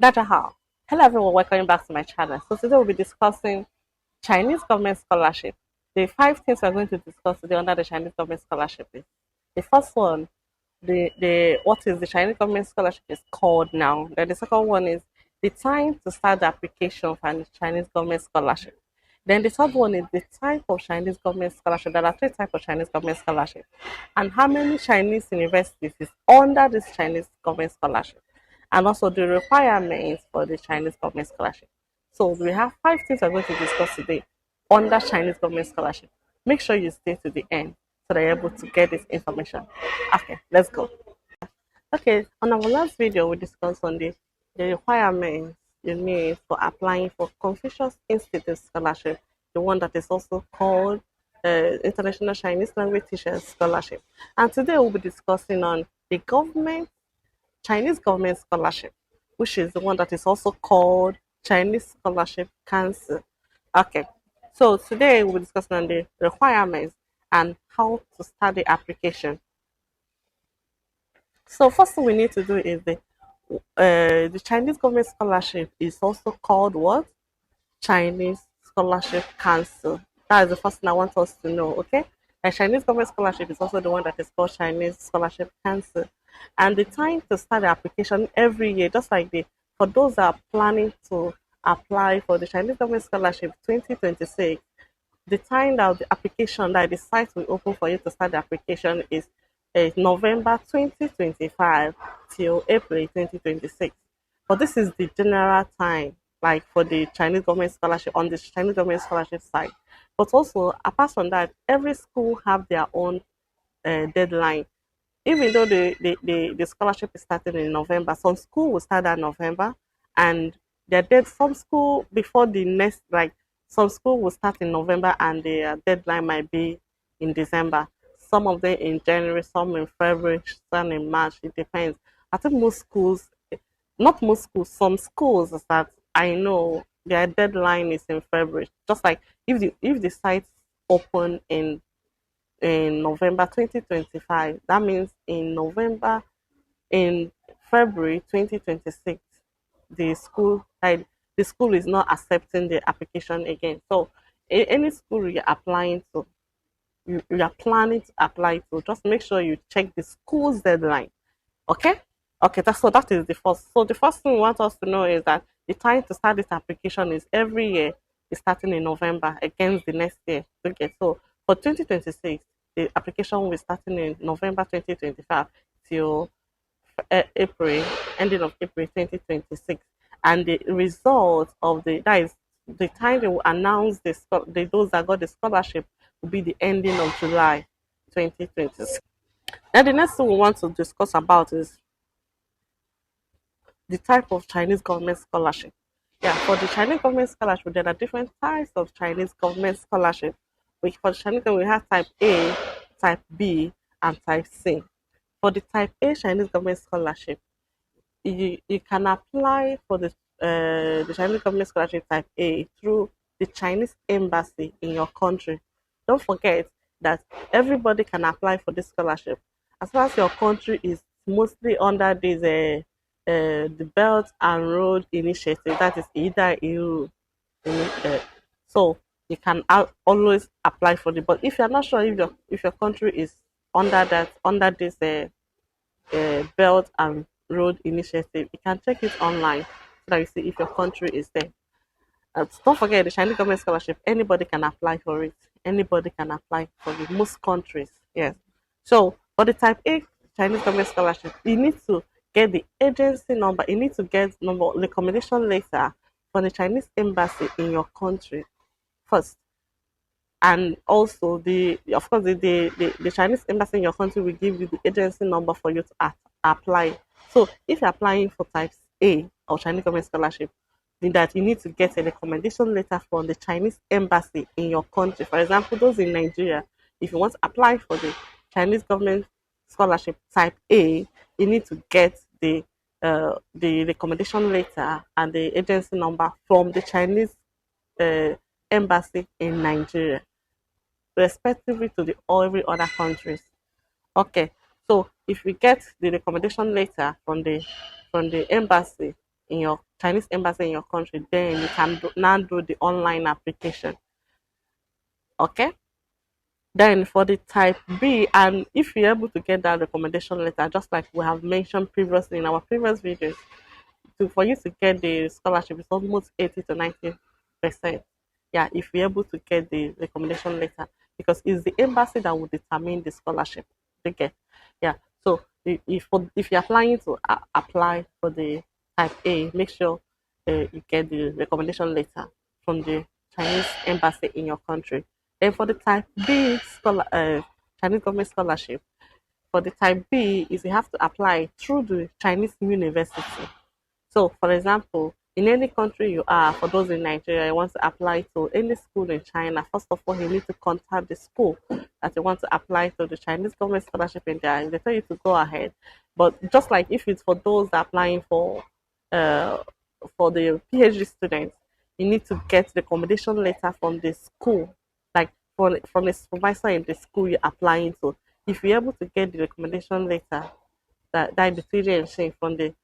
Dajahao. Hello everyone, welcome back to my channel. So today we'll be discussing Chinese government scholarship. The five things we're going to discuss today under the Chinese government scholarship is the first one, the what is the Chinese government scholarship is called now. Then the second one is the time to start the application for the Chinese government scholarship. Then the third one is the type of Chinese government scholarship. There are three types of Chinese government scholarship. And how many Chinese universities is under this Chinese government scholarship? And also the requirements for the Chinese government scholarship. So we have five things we're going to discuss today under Chinese government scholarship. Make sure you stay to the end so that you're able to get this information. Okay, let's go. Okay, on our last video, we discussed on the requirements you need for applying for Confucius Institute Scholarship, the one that is also called International Chinese Language Teachers Scholarship. And today we'll be discussing on the government Chinese government scholarship, which is the one that is also called Chinese Scholarship Council. Okay, so today we'll be discussing on the requirements and how to start the application. So first thing we need to do is the Chinese government scholarship is also called what? Chinese Scholarship Council. That is the first thing I want us to know, okay? A Chinese government scholarship is also the one that is called Chinese Scholarship Council. And the time to start the application every year, just like for those that are planning to apply for the Chinese government scholarship 2026, the time that the application that the site will open for you to start the application is November 2025 till April 2026. But this is the general time, like for the Chinese government scholarship on the Chinese government scholarship site. But also, apart from that, every school have their own deadline. Even though the scholarship is starting in November, some school will start at November, and their dead some school before the next, like some school will start in November and their deadline might be in December. Some of them in January, some in February, some in March. It depends. I think most schools, not most schools, some schools that I know their deadline is in February. Just like if the sites open in November 2025, that means in February 2026, the school like the school is not accepting the application again. So any school you're applying to, you are planning to apply to, just make sure you check the school's deadline. Okay? Okay, that is the first. So the first thing we want us to know is that the time to start this application is every year is starting in November against the next year. Okay, so for 2026, the application will be starting in November 2025 till April, ending of April 2026. And the result of that is the time they will announce those that got the scholarship will be the ending of July 2026. Now the next thing we want to discuss about is the type of Chinese government scholarship. Yeah, for the Chinese government scholarship, there are different types of Chinese government scholarship. Which for the Chinese government, we have type A, type B, and type C. For the type A Chinese government scholarship, you can apply for the Chinese government scholarship type A through the Chinese embassy in your country. Don't forget that everybody can apply for this scholarship as long as your country is mostly under this the Belt and Road Initiative. That is either EU. So you can always apply for it. But if you're not sure if your country is under this Belt and Road Initiative, you can check it online so that you see if your country is there. Don't forget the Chinese government scholarship. Anybody can apply for it. Anybody can apply for it. Most countries, yes. So for the type A Chinese government scholarship, you need to get the agency number. You need to get number recommendation letter from the Chinese embassy in your country first, and also of course the Chinese embassy in your country will give you the agency number for you to apply. So if you're applying for type A or Chinese government scholarship, then that you need to get a recommendation letter from the Chinese embassy in your country. For example, those in Nigeria, if you want to apply for the Chinese government scholarship type A, you need to get the recommendation letter and the agency number from the Chinese embassy in Nigeria, respectively to the every other countries. Okay, so if we get the recommendation letter from the embassy in your Chinese embassy in your country, then you can now do the online application. Okay. Then for the type B, and if you're able to get that recommendation letter, just like we have mentioned previously in our previous videos, for you to get the scholarship is almost 80 to 90%. Yeah, if you're able to get the recommendation letter, because it's the embassy that will determine the scholarship. Okay, yeah. So if you're applying to apply for the type A, make sure you get the recommendation letter from the Chinese embassy in your country. Then for the type B Chinese government scholarship, for the type B is you have to apply through the Chinese university. So, for example, in any country you are, for those in Nigeria, you want to apply to any school in China, first of all, you need to contact the school that you want to apply to the Chinese government scholarship in there. They tell you to go ahead. But just like if it's for those that are applying uh, for the PhD students, you need to get the accommodation letter from the school, like from the supervisor in the school you're applying to. If you're able to get the recommendation letter, that the theory and saying from the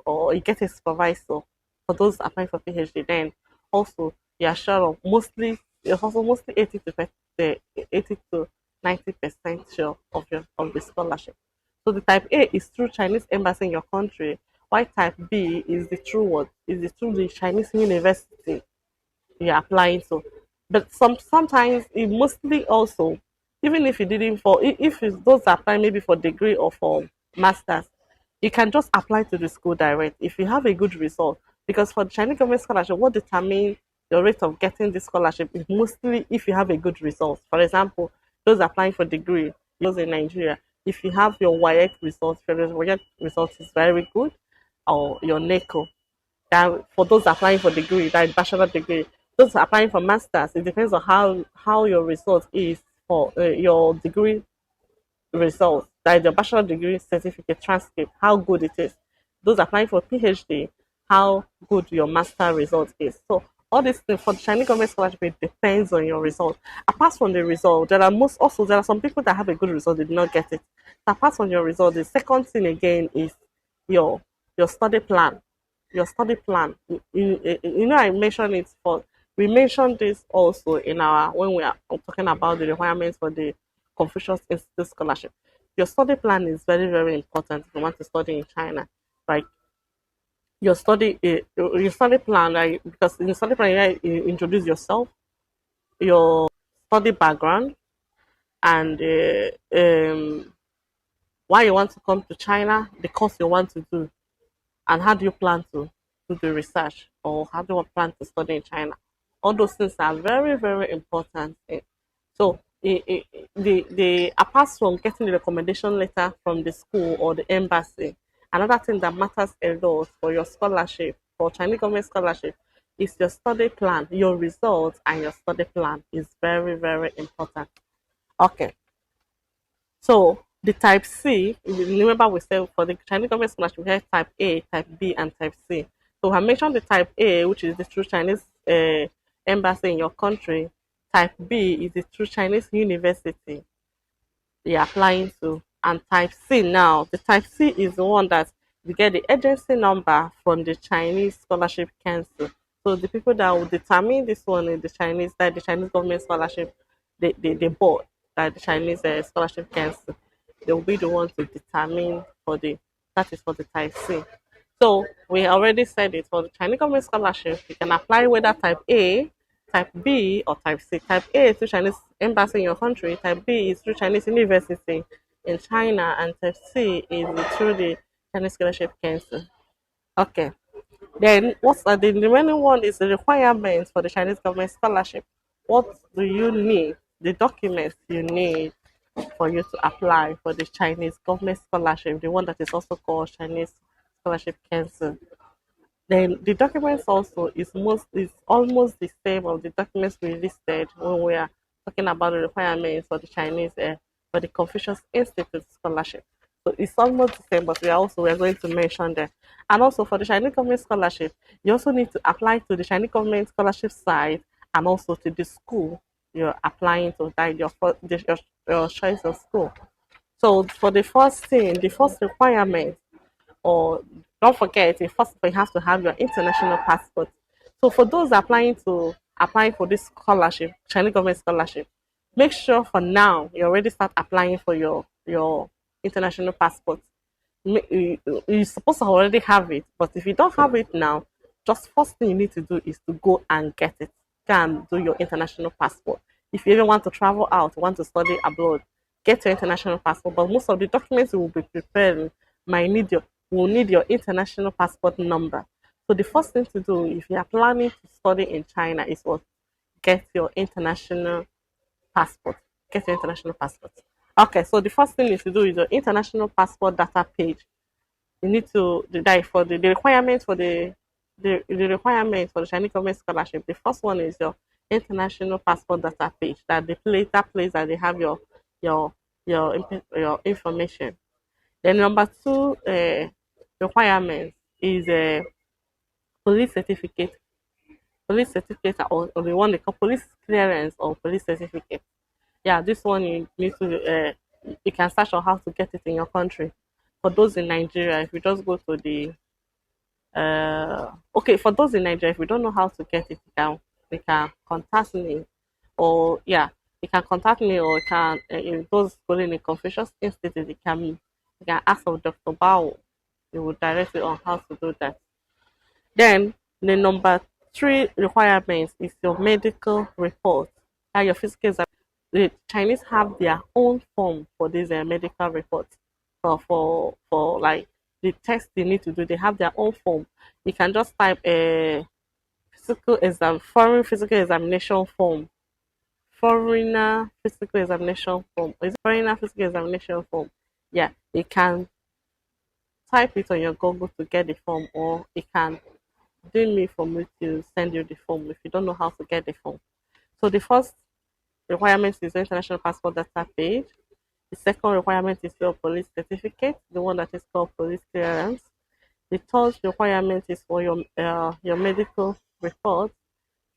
or you get a supervisor for those applying for PhD, then also you are sure of it's also mostly 80 to 90% sure of the scholarship. So the type A is through Chinese embassy in your country, while type B is the true one, is the through the Chinese university you're applying to. But sometimes it mostly also, even if you didn't for if it's those applying maybe for degree or for masters, you can just apply to the school direct if you have a good result. Because for the Chinese government scholarship, what determines your rate of getting this scholarship is mostly if you have a good result. For example, those applying for degree, those in Nigeria, if you have your WAEC result, if your WAEC result is very good, or your NECO, that for those applying for degree, that bachelor degree, those applying for masters, it depends on how your result is for your degree results, that is your bachelor degree certificate transcript, how good it is. Those applying for PhD, how good your master result is. So all these things for the Chinese government scholarship, it depends on your result. Apart from the result, there are some people that have a good result, they did not get it. So apart from your result, the second thing again is your your study plan. Your study plan. I mentioned it for we mentioned this also in our when we are talking about the requirements for the Confucius Institute scholarship. Your study plan is very, very important if you want to study in China. Like your study plan, like because in the study plan you introduce yourself, your study background, and why you want to come to China, the course you want to do, and how do you plan to do the research, or how do you plan to study in China. All those things are very, very important. So the apart from getting the recommendation letter from the school or the embassy, another thing that matters a lot for your scholarship, for Chinese government scholarship, is your study plan. Your results and your study plan is very, very important. Okay. So the type C, remember we said for the Chinese government scholarship, we have type A, type B, and type C. So I mentioned the type A, which is the true Chinese embassy in your country. Type B is the true Chinese university you're applying to. And type C now, the type C is the one that you get the agency number from the Chinese Scholarship Council. So the people that will determine this one in the Chinese, that the Chinese government scholarship, the board, that the Chinese Scholarship Council, they will be the ones to determine that is for the type C. So we already said it for the Chinese government scholarship, you can apply whether type A, type B, or type C. Type A is through Chinese embassy in your country. Type B is through Chinese university in China, and type C is through the Chinese Scholarship Council. Okay. Then what's the remaining one is the requirements for the Chinese government scholarship. What do you need? The documents you need for you to apply for the Chinese government scholarship, the one that is also called Chinese Scholarship Council. Then the documents also is almost the same of the documents we listed when we are talking about the requirements for the Chinese for the Confucius Institute scholarship. So it's almost the same, but we are going to mention them. And also for the Chinese government scholarship, you also need to apply to the Chinese government scholarship site and also to the school you're applying to, that your choice of school. So for the first thing, the first requirement or Don't forget, first of all, you have to have your international passport. So for those applying for this scholarship, Chinese government scholarship, make sure for now you already start applying for your international passport. You're supposed to already have it, but if you don't have it now, just first thing you need to do is to go and get it. Go and do your international passport. If you even want to travel out, want to study abroad, get your international passport. But most of the documents you will be preparing might need your will need your international passport number. So the first thing to do if you are planning to study in China is what get your international passport. Get your international passport. Okay, so the first thing you need to do is your international passport data page. You need to for the requirements for the requirements for the Chinese government scholarship. The first one is your international passport data page. That place that they have your your information. Then number two requirement is a police certificate. Police certificate or the one they call police clearance or police certificate. Yeah, this one you need to you can search on how to get it in your country. For those in Nigeria, if you just go to the okay, for those in Nigeria, if you don't know how to get it, you can contact me, or yeah, you can contact me, or you can in those schooling in Confucius Institute, you can ask of Dr. Bao. He will direct you on how to do that. Then the number three requirements is your medical report and your physical exam. The Chinese have their own form for these medical reports. For like the test they need to do, they have their own form. You can just type a foreign physical examination form, foreigner physical examination form. Is it foreigner physical examination form? Yeah, you can type it on your Google to get the form, or you can do me for me to send you the form if you don't know how to get the form. So the first requirement is the international passport data page. The second requirement is your police certificate, the one that is called police clearance. The third requirement is for your medical report.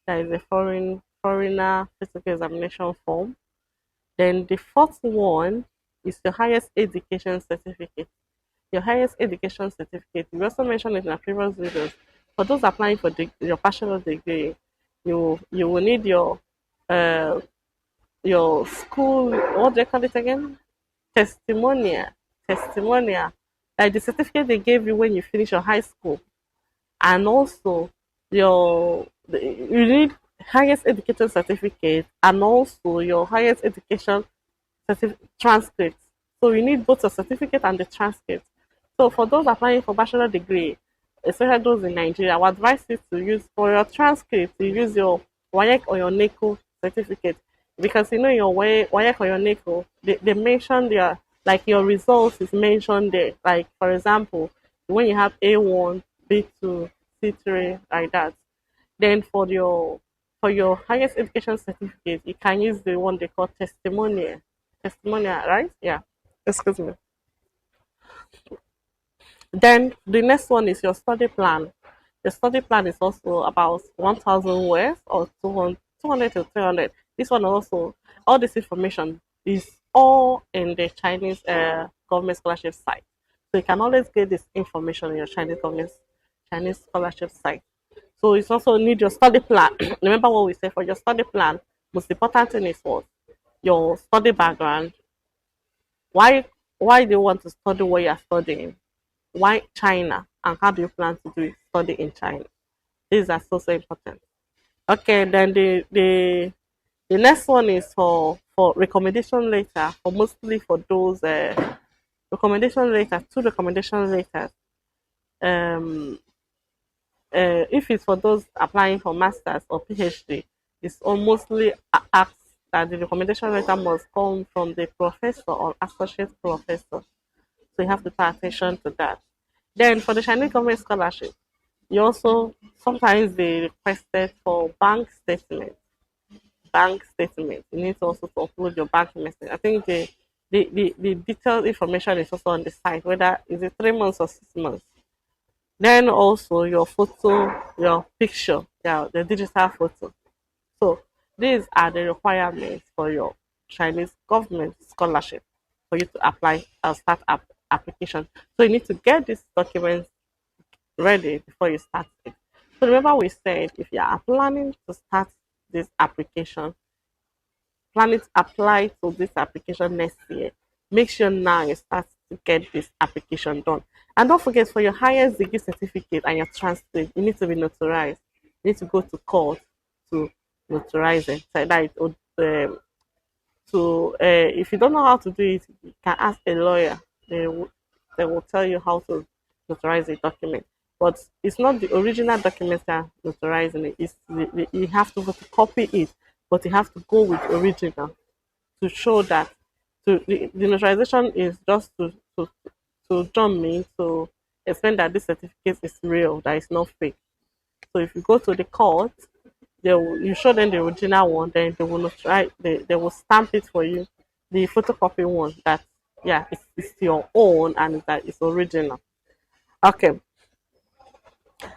That is a foreigner physical examination form. Then the fourth one is your highest education certificate. Your highest education certificate. We also mentioned it in our previous videos. For those applying for your bachelor degree, you will need uh, your school. What do they call it again? Testimonial. Testimonial. Like the certificate they gave you when you finish your high school, and also you need highest education certificate and also your highest education transcript. So you need both a certificate and the transcript. So for those applying for bachelor degree, especially those in Nigeria, I would advise you to use for your transcript, you use your WAEC or your NECO certificate, because you know your WAEC or your NECO, they mention their like your results is mentioned there. Like for example, when you have A1, B2, C3, like that. Then for your highest education certificate, you can use the one they call testimonial. Testimonial, right? Yeah. Excuse me. Then the next one is your study plan. The study plan is also about 1,000 words or 200 to 300. This one also, all this information is all in the Chinese government scholarship site. So you can always get this information in your Chinese scholarship site. So you also need your study plan. Remember what we said for your study plan. Most important thing is what your study background. Why do you want to study what you are studying? Why China? And how do you plan to do it, study in China? These are so important. Okay, then the next one is for recommendation letter, for mostly for those recommendation letter, two recommendation letters. Um, if it's for those applying for masters or PhD, it's mostly asked that the recommendation letter must come from the professor or associate professor. So you have to pay attention to that. Then for the Chinese government scholarship, you also sometimes they requested for bank statement. Bank statement. You need to also to upload your bank message. I think the detailed information is also on the site, whether is it 3 months or 6 months. Then also your photo, your picture, yeah, the digital photo. So these are the requirements for your Chinese government scholarship for you to apply or start application. So you need to get these documents ready before you start it. So remember we said if you are planning to start this application, planning to apply to this application next year, make sure now you start to get this application done. And don't forget for your highest degree certificate and your transcript, you need to be notarized. You need to go to court to notarize it. So that it would, if you don't know how to do it, you can ask a lawyer. They will tell you how to notarize a document. But it's not the original document that are notarizing it. You have to copy it, but you have to go with original to show that the notarization is just to jump me to explain that this certificate is real, that it's not fake. So if you go to the court, you show them the original one, then they will not try they will stamp it for you, the photocopy one that yeah it's your own and that it's original. Okay,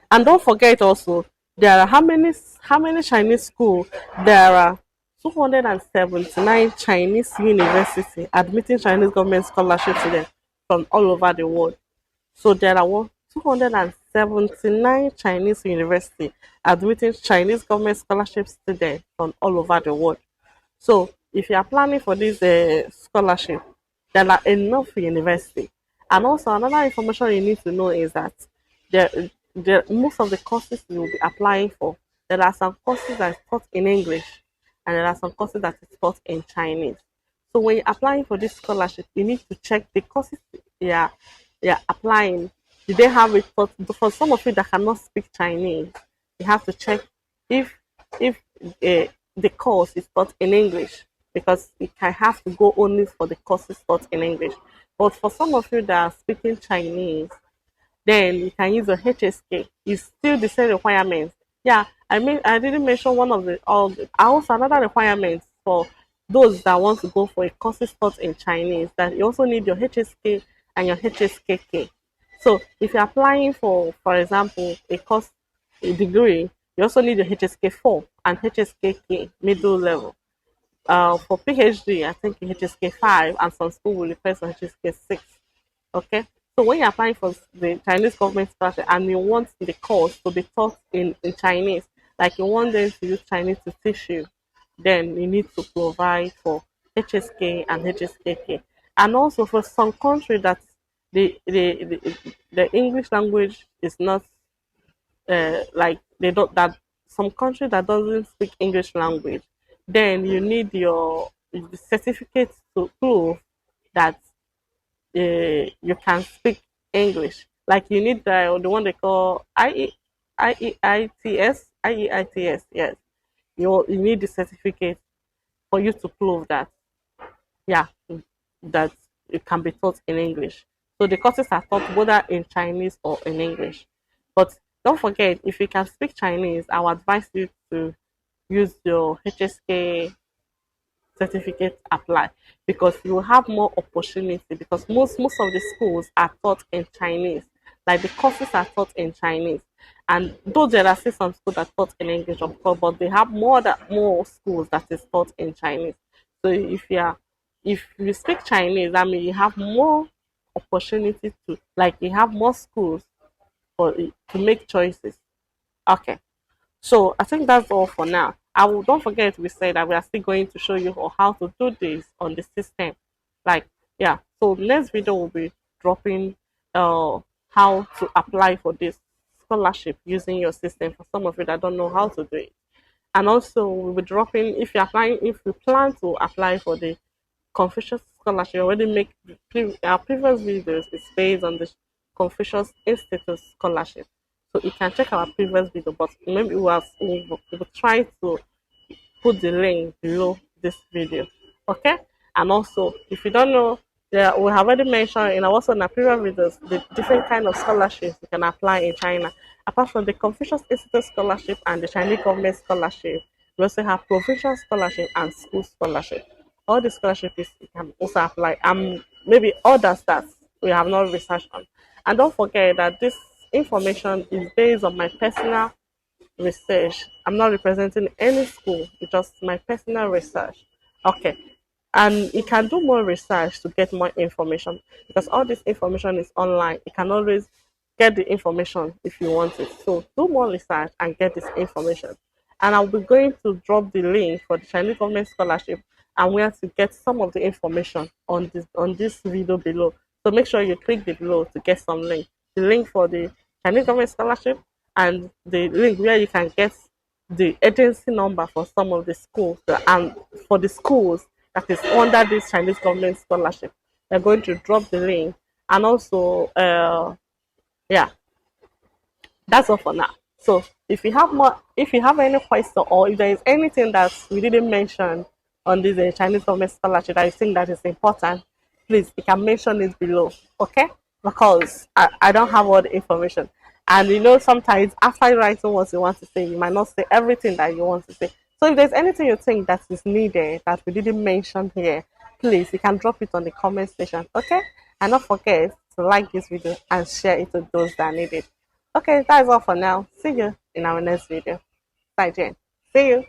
and don't forget also there are how many Chinese school there are 279 Chinese university admitting Chinese government scholarship students from all over the world. So there are 279 Chinese university admitting Chinese government scholarship students from all over the world. So if you are planning for this scholarship, there are enough university. And also another information you need to know is that most of the courses you will be applying for, there are some courses that is taught in English and there are some courses that is taught in Chinese. So when you're applying for this scholarship, you need to check the courses you're applying. Do they have it for some of you that cannot speak Chinese? You have to check if the course is taught in English because you can have to go only for the courses taught in English. But for some of you that are speaking Chinese, then you can use your HSK. It's still the same requirements. Yeah, I didn't mention one of the all. Also another requirement for those that want to go for a course taught in Chinese that you also need your HSK and your HSKK. So if you're applying for example, a degree, you also need your HSK4 and HSKK middle level. For PhD, I think HSK5 and some school will request for HSK6. Okay. So when you're applying for the Chinese government scholarship and you want the course to be taught in Chinese, like you want them to use Chinese to teach you, then you need to provide for HSK and HSKK. And also for some country that the English language is not like they don't that some country that doesn't speak English language, then you need your the certificate to prove that you can speak English. Like you need the one they call IEITS. Yes, you need the certificate for you to prove that yeah that it can be taught in English. So the courses are taught whether in Chinese or in English. But don't forget, if you can speak Chinese, I would advise you to use your HSK certificate apply because you will have more opportunity because most of the schools are taught in Chinese. Like the courses are taught in Chinese. And though there are still some schools that taught in English, of course, but they have more schools that is taught in Chinese. So if you speak Chinese, I mean you have more opportunity to like you have more schools to make choices. Okay. So I think that's all for now. Don't forget we said that we are still going to show you how to do this on the system. Like yeah. So next video will be dropping how to apply for this scholarship using your system for some of you that don't know how to do it. And also we'll be dropping if you plan to apply for the Confucius Scholarship, we already make our previous videos is based on the Confucius Institute Scholarship. So you can check our previous video, but maybe we will try to put the link below this video. Okay? And also, if you don't know, we have already mentioned in our previous videos the different kind of scholarships you can apply in China. Apart from the Confucius Institute Scholarship and the Chinese Government Scholarship, we also have provincial scholarship and school scholarship. All the scholarships you can also apply. Maybe others that we have not researched on. And don't forget that this information is based on my personal research. I'm not representing any school, it's just my personal research. Okay. And you can do more research to get more information because all this information is online. You can always get the information if you want it. So do more research and get this information. And I'll be going to drop the link for the Chinese government scholarship and where to get some of the information on this video below. So make sure you click the below to get some link. The link for the Chinese government scholarship and the link where you can get the agency number for some of the schools and for the schools that is under this Chinese government scholarship. They're going to drop the link and also yeah, that's all for now. So if you have any question or if there is anything that we didn't mention on this Chinese government scholarship that you think that is important, please you can mention it below, okay? Because I don't have all the information. And sometimes after writing what you want to say, you might not say everything that you want to say. So if there's anything you think that is needed that we didn't mention here, please you can drop it on the comment section, okay? And don't forget to like this video and share it with those that need it. Okay, that's all for now. See you in our next video. Bye, Jane. See you.